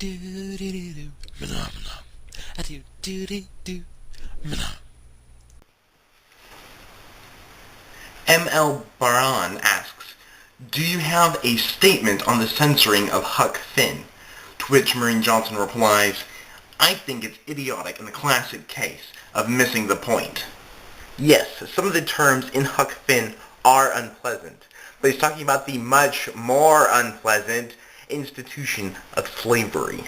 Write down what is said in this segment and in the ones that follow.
do do do do. I do do do do. M.L. Baran asks, do you have a statement on the censoring of Huck Finn? To which Maureen Johnson replies, I think it's idiotic in the classic case of missing the point. Yes, some of the terms in Huck Finn are unpleasant, but he's talking about the much more unpleasant institution of slavery.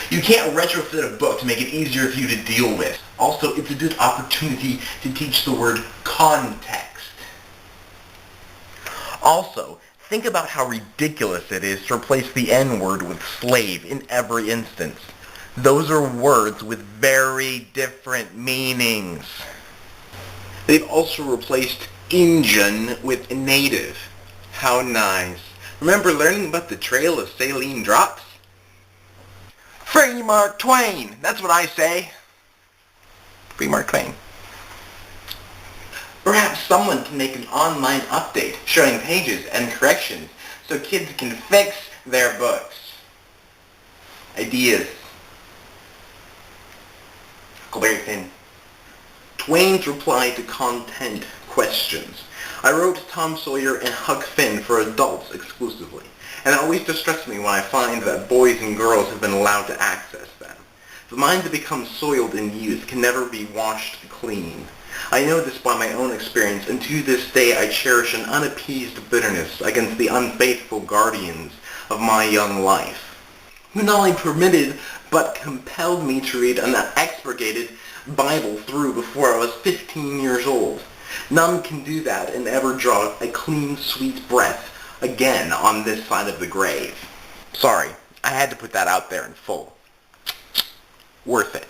You can't retrofit a book to make it easier for you to deal with. Also, it's a good opportunity to teach the word context. Also, think about how ridiculous it is to replace the N-word with slave in every instance. Those are words with very different meanings. They've also replaced Injun with native. How nice. Remember learning about the Trail of Saline Drops? Free Mark Twain! That's what I say. Free Mark Twain. Perhaps someone can make an online update showing pages and corrections so kids can fix their books. Ideas. Huckleberry Finn. Twain's reply to content questions. I wrote Tom Sawyer and Huck Finn for adults exclusively, and it always distresses me when I find that boys and girls have been allowed to access them. The minds that become soiled in youth can never be washed clean. I know this by my own experience, and to this day I cherish an unappeased bitterness against the unfaithful guardians of my young life, who not only permitted but compelled me to read an expurgated Bible through before I was 15 years old. None can do that and ever draw a clean, sweet breath again on this side of the grave. Sorry, I had to put that out there in full. Worth it.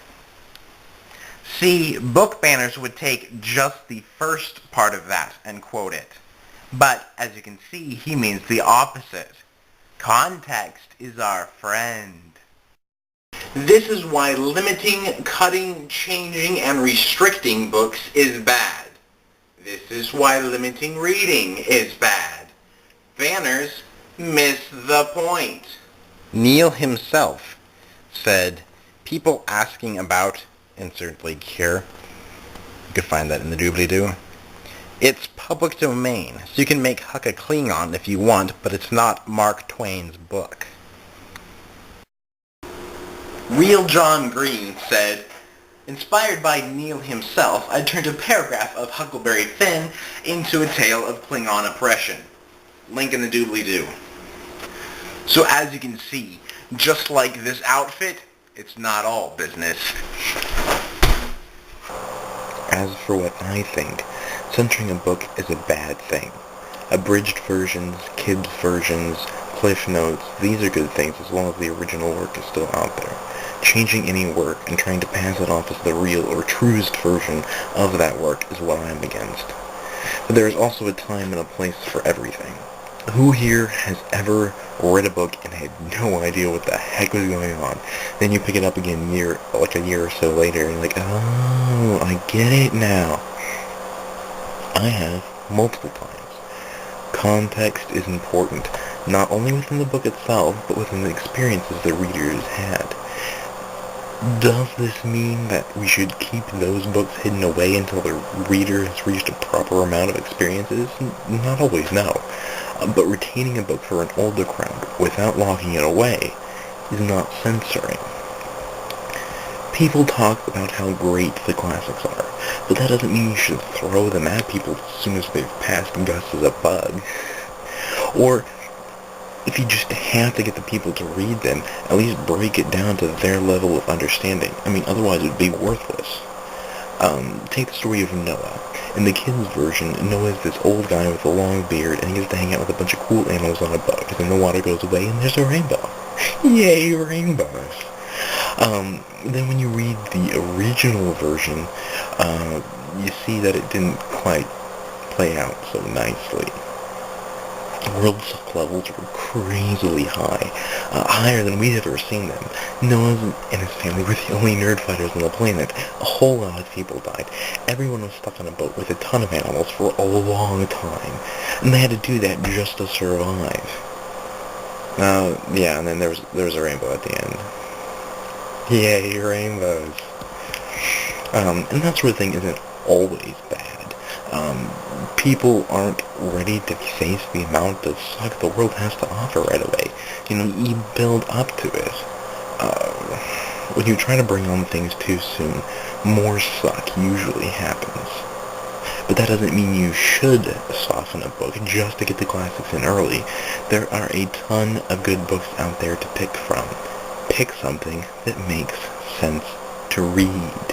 See, book banners would take just the first part of that and quote it. But, as you can see, he means the opposite. Context is our friend. This is why limiting, cutting, changing, and restricting books is bad. This is why limiting reading is bad. Banners miss the point. Neil himself said, people asking about, insert link here, you can find that in the doobly-doo. It's public domain, so you can make Huck a Klingon if you want, but it's not Mark Twain's book. Real John Green said, inspired by Neil himself, I turned a paragraph of Huckleberry Finn into a tale of Klingon oppression. Link in the doobly-doo. So as you can see, just like this outfit, it's not all business. As for what I think, censoring a book is a bad thing. Abridged versions, kids' versions, cliff notes, these are good things as long as the original work is still out there. Changing any work and trying to pass it off as the real or truest version of that work is what I'm against. But there is also a time and a place for everything. Who here has ever read a book and had no idea what the heck was going on? Then you pick it up again a year or so later and you're like, oh, I get it now. I have multiple times. Context is important, not only within the book itself, but within the experiences the reader has had. Does this mean that we should keep those books hidden away until the reader has reached a proper amount of experiences? Not always, no. But retaining a book for an older crowd without locking it away is not censoring. People talk about how great the classics are, but that doesn't mean you should throw them at people as soon as they've passed Gus as a bug. Or, if you just have to get the people to read them, at least break it down to their level of understanding. I mean, otherwise it would be worthless. Take the story of Noah. In the kids' version, Noah's this old guy with a long beard, and he gets to hang out with a bunch of cool animals on a boat. And then the water goes away, and there's a rainbow. Yay, rainbows! Then when you read the original version, you see that it didn't quite play out so nicely. World suck levels were crazily high, higher than we'd ever seen them. Noah and his family were the only nerd fighters on the planet. A whole lot of people died. Everyone was stuck on a boat with a ton of animals for a long time, and they had to do that just to survive. Yeah, and then there's a rainbow at the end. Yay, rainbows. And that sort of thing isn't always bad. People aren't ready to face the amount of suck the world has to offer right away. You build up to it. When you try to bring on things too soon, more suck usually happens. But that doesn't mean you should soften a book just to get the classics in early. There are a ton of good books out there to pick from. Pick something that makes sense to read.